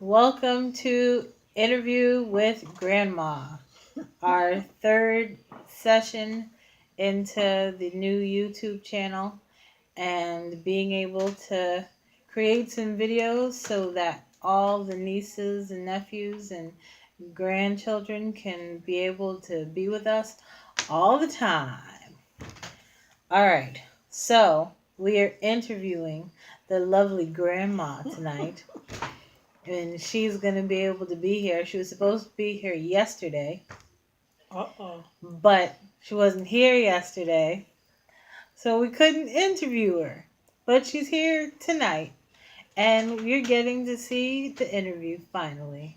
Welcome to Interview with Grandma, our third session into the new YouTube channel and being able to create some videos so that all the nieces and nephews and grandchildren can be able to be with us all the time. All right, so we are interviewing the lovely grandma tonight. And she's going to be able to be here. She was supposed to be here yesterday, Uh-oh. but she wasn't here yesterday, so we couldn't interview her. But she's here tonight, and you're getting to see the interview finally.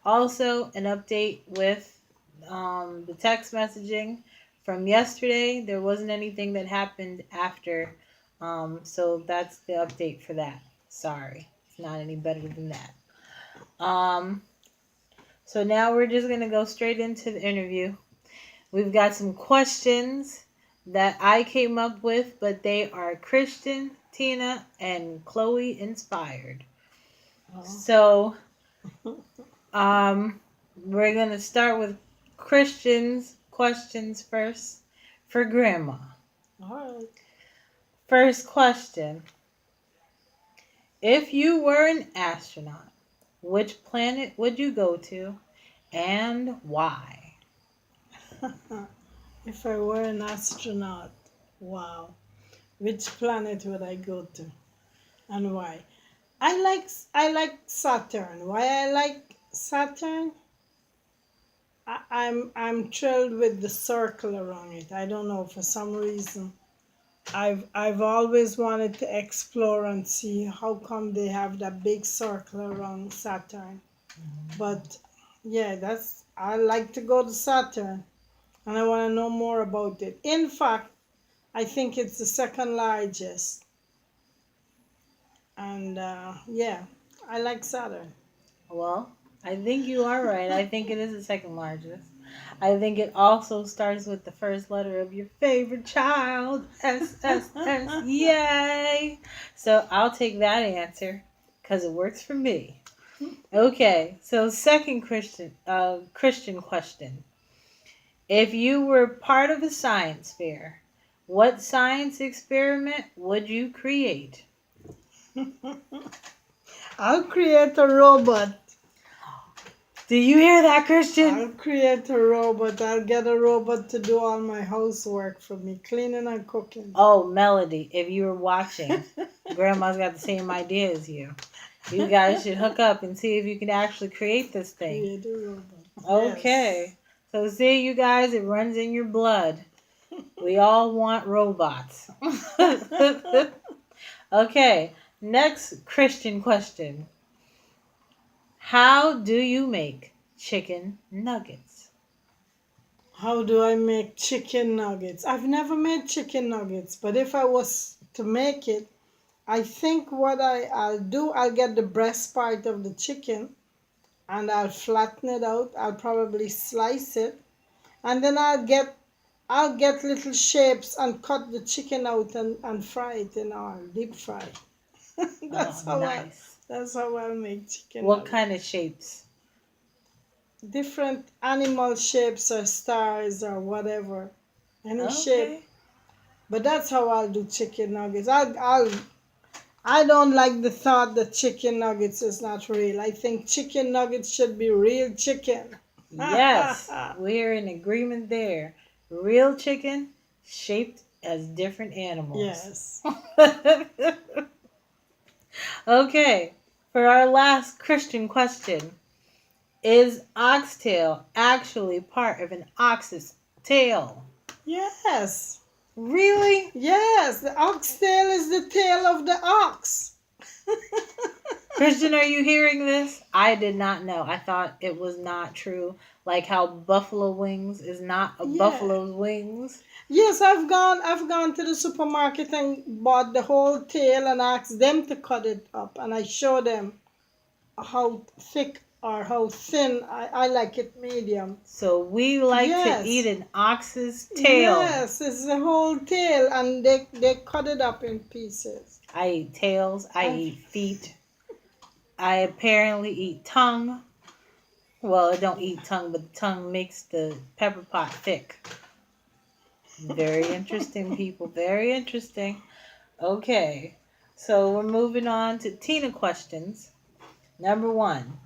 Also, an update with the text messaging from yesterday. There wasn't anything that happened after, so that's the update for that. Sorry, it's not any better than that. Um, So now we're just going to go straight into the interview. We've got some questions that I came up with, but they are Christian, Tina, and Chloe inspired. Oh. So um, we're going to start with Christian's questions first for Grandma. All right. First question. If you were an astronaut, which planet would you go to and why? If I were an astronaut, wow, which planet would I go to, and why? I like Saturn. Why I like Saturn? I'm thrilled with the circle around it. I don't know, for some reason. I've always wanted to explore and see how come they have that big circle around Saturn. But yeah, that's I like to go to Saturn. And I want to know more about it. In fact, I think it's the second largest. And yeah, I like Saturn. Well, I think you are right. I think it is the second largest. I think it also starts with the first letter of your favorite child. S, S, S. Yay! So I'll take that answer because it works for me. Okay, so second Christian question. If you were part of a science fair, what science experiment would you create? I'll create a robot. Do you hear that, Christian? I'll create a robot. I'll get a robot to do all my housework for me, cleaning and cooking. Oh, Melody, if you were watching, Grandma's got the same idea as you. You guys should hook up and see if you can actually create this thing. Create a robot. Okay. Yes. So see, you guys, it runs in your blood. We all want robots. Okay. Next Christian question. How do you make chicken nuggets? How do I make chicken nuggets? I've never made chicken nuggets, but if I was to make it, I think what I'll do, I'll get the breast part of the chicken and I'll flatten it out. I'll probably slice it, and then I'll get little shapes and cut the chicken out and fry it in oil, deep fry. that's Oh, how I nice. that's how I'll make chicken What nuggets. kind of shapes? Different animal shapes or stars or whatever, any shape. Okay. But that's how I'll do chicken nuggets. I don't like the thought that chicken nuggets is not real. I think chicken nuggets should be real chicken. Yes, we're in agreement there. Real chicken shaped as different animals. Yes. Okay, for our last Christian question, is oxtail actually part of an ox's tail? Yes. Really? Yes. The oxtail is the tail of the ox. Christian, are you hearing this? I did not know. I thought it was not true. Like how buffalo wings is not a Yeah. buffalo's wings. Yes, I've gone to the supermarket and bought the whole tail and asked them to cut it up, and I show them how thick or how thin. I like it medium. So we like to eat Yes. an ox's tail. Yes, it's the whole tail, and they cut it up in pieces. I eat tails. I I've eat feet. I apparently eat tongue. Well, I don't eat tongue, but the tongue makes the pepper pot thick. Very interesting, people. Very interesting. Okay. So we're moving on to Tina questions. Number 1.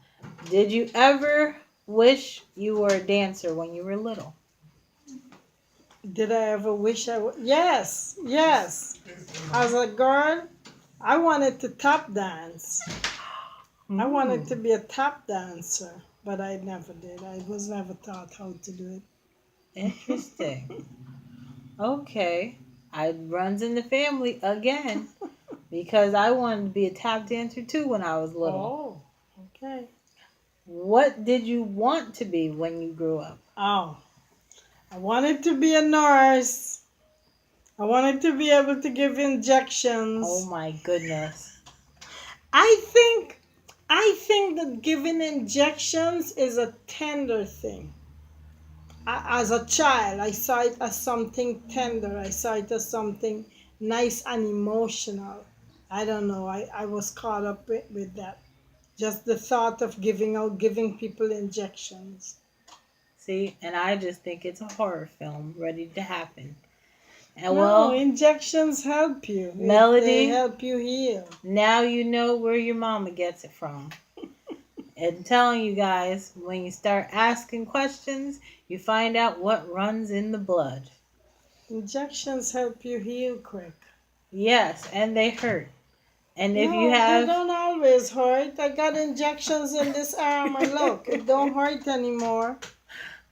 Did you ever wish you were a dancer when you were little? Did I ever wish I would? Yes, yes. As a girl, I wanted to tap dance. I wanted to be a tap dancer, but I never did. I was never taught how to do it. Interesting. Okay. I runs in the family again because I wanted to be a tap dancer too when I was little. Oh, okay. What did you want to be when you grew up? Oh, I wanted to be a nurse. I wanted to be able to give Oh injections. my goodness. I think I think that giving injections is a tender thing. As a child, I saw it as something tender. I saw it as something nice and emotional. I don't know. I was caught up with that. Just the thought of giving people injections. See, and I just think it's a horror film ready to happen. And No, well, injections help you. They Melody, help you heal. now you know where your mama gets it from. And I'm telling you guys, when you start asking questions, you find out what runs in the blood. Injections help you heal quick. Yes, and they hurt. And if you No, they have, don't always hurt. I got injections in this arm and look, it don't hurt anymore.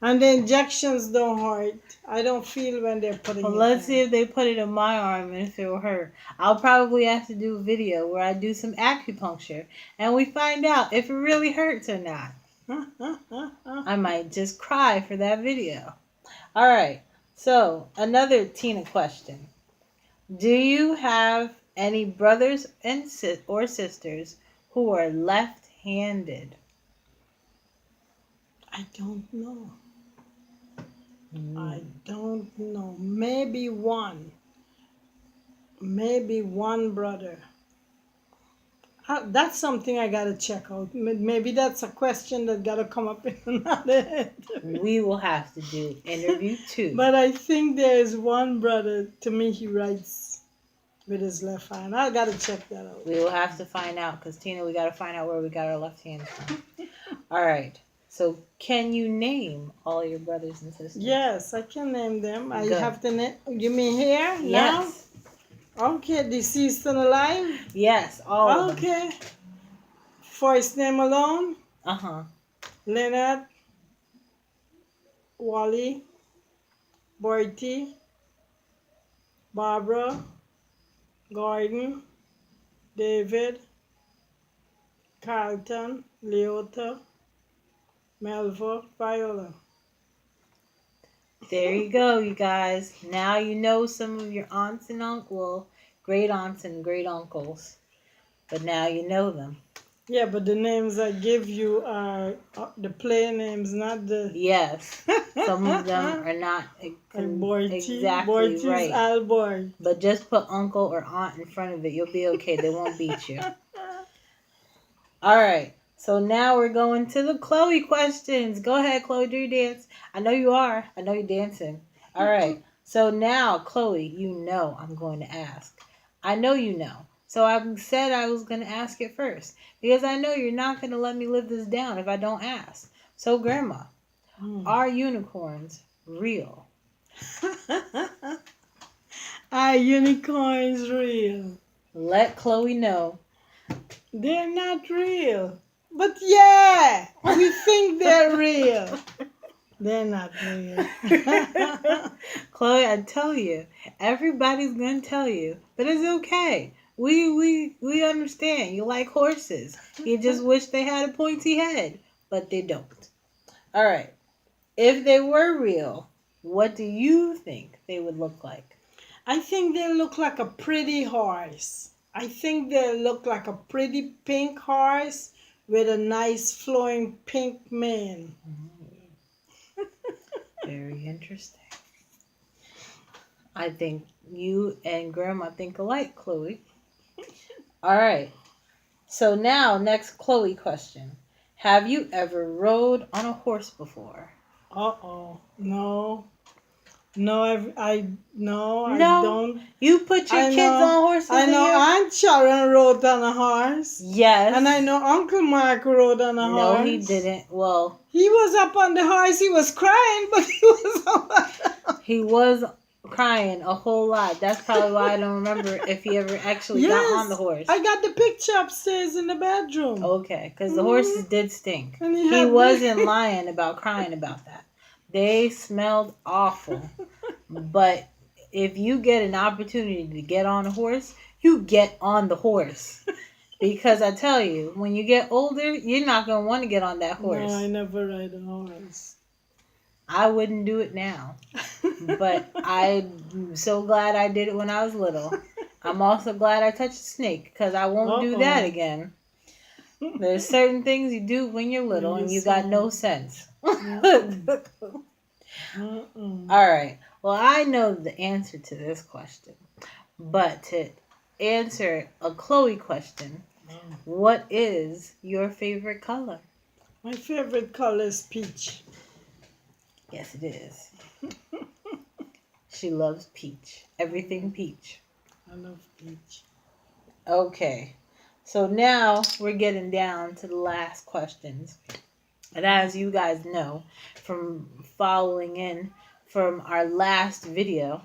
And the injections don't hurt. I don't feel when they're well, putting it let's see in. if they put it in my arm and if it will hurt. I'll probably have to do a video where I do some acupuncture and we find out if it really hurts or not. I might just cry for that video. All right. So, another Tina question. Do you have any brothers and or sisters who are left-handed? I don't know. I Mm. don't know. Maybe one. Maybe one brother. That's something I gotta check out. Maybe that's a question that gotta come up in another interview. We will have to do interview 2. But I think there is one brother. To me, he writes with his left hand. I gotta check that out. We will have to find out because Tina, we got to find out where we got our left hands from. All right. So, can you name all your brothers and sisters? Yes, I can name them. I Good. have to name. You mean here now? Yes. Okay, deceased and alive. Yes, all of them. Okay. First name alone: Uh-huh. Leonard, Wally, Bertie, Barbara, Gordon, David, Carlton, Leota, Melva, Viola. There you go, you guys. Now you know some of your aunts and uncles, great aunts and great uncles. But now you know them. Yeah, but the names I give you are the play names, not the. Yes. Some of them are not Like Borty. exactly Borty is right. Albert. But just put uncle or aunt in front of it. You'll be okay. They won't beat you. All right. So now we're going to the Chloe questions. Go ahead, Chloe. Do your dance. I know you are. I know you're dancing. All right. So now, Chloe, you know I'm going to ask. I know you know. So I said I was going to ask it first because I know you're not going to let me live this down if I don't ask. So, Grandma, are unicorns real? Are unicorns real? Let Chloe know. They're not real. But yeah, we think they're real. They're not real. Chloe, I tell you, everybody's gonna tell you, but it's okay. We understand. You like horses. You just wish they had a pointy head, but they don't. All right. If they were real, what do you think they would look like? I think they look like a pretty horse. I think they look like a pretty pink horse with a nice flowing pink mane. Very interesting. I think you and Grandma think alike, Chloe. All right. So now, next Chloe question. Have you ever rode on a horse before? Uh-oh. No. No, no, I No. don't. You put your kids on horses I and know you're... Aunt Sharon rode on a horse. Yes. And I know Uncle Mark rode on a No, horse. he didn't. Well, He was up on the horse. He was crying, but he was up on the horse. he was crying a whole lot. That's probably why I don't remember if he ever actually got on the Yes, horse. I got the picture upstairs in the bedroom. Okay, because the horses did stink. And He had wasn't lying about crying about that. They smelled awful. But if you get an opportunity to get on a horse, you get on the horse. Because I tell you, when you get older, you're not going to want to get on that horse. No, I never ride a horse. I wouldn't do it now. But I'm so glad I did it when I was little. I'm also glad I touched a snake because I won't do that again. There's certain things you do when you're little and you got no sense. All right. Well, I know the answer to this question. But to answer a Chloe question, what is your favorite color? My favorite color is peach. Yes, it is. She loves peach. Everything peach. I love peach. Okay. So now we're getting down to the last questions. And as you guys know from following in from our last video,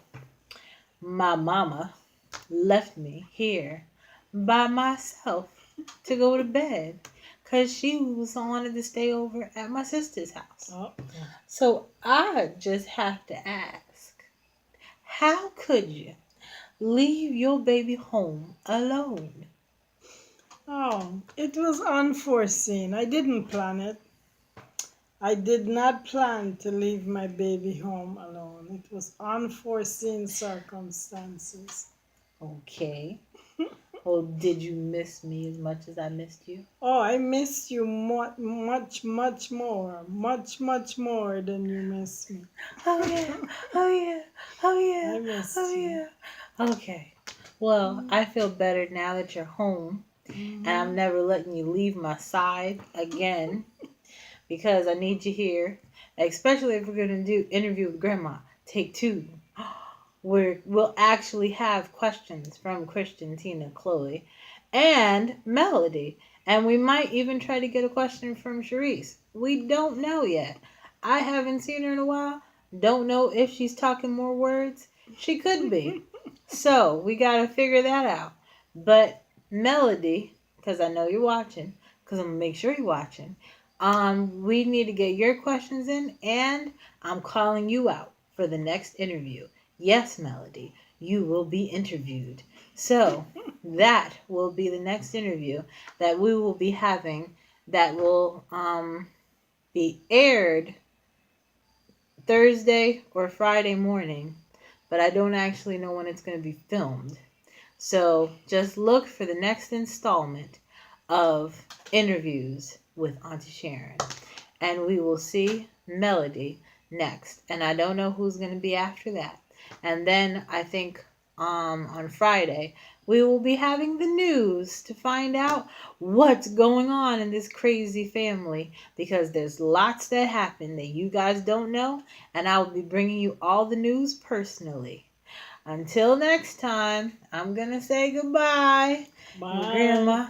my mama left me here by myself to go to bed because she wanted to stay over at my sister's house. So I just have to ask, how could you leave your baby home alone? Oh, it was unforeseen. I didn't plan it. I did not plan to leave my baby home alone. It was unforeseen circumstances. Okay. Well, did you miss me as much as I missed you? Oh, I miss you much, much more. Much more than you miss me. Oh, yeah. Oh, yeah. Oh, yeah. I missed Oh, you. yeah. Okay. Well, I feel better now that you're home. And I'm never letting you leave my side again. Because I need you here. Especially if we're going to do interview with Grandma. Take 2. We'll actually have questions from Christian, Tina, Chloe, and Melody. And we might even try to get a question from Sharice. We don't know yet. I haven't seen her in a while. Don't know if she's talking more words. She could be. So we got to figure that out. But Melody, because I know you're watching, because I'm going to make sure you're watching, we need to get your questions in, and I'm calling you out for the next interview. Yes, Melody, you will be interviewed. So that will be the next interview that we will be having that will be aired Thursday or Friday morning, but I don't actually know when it's going to be filmed. So just look for the next installment of interviews with Auntie Sharon. And we will see Melody next. And I don't know who's going to be after that. And then I think on Friday, we will be having the news to find out what's going on in this crazy family. Because there's lots that happen that you guys don't know. And I will be bringing you all the news personally. Until next time, I'm going to say goodbye. Bye.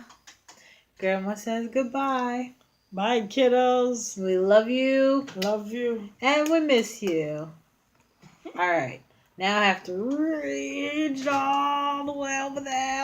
Grandma says goodbye. Bye, kiddos. We love you. Love you. And we miss you. All right. Now I have to reach all the way over there.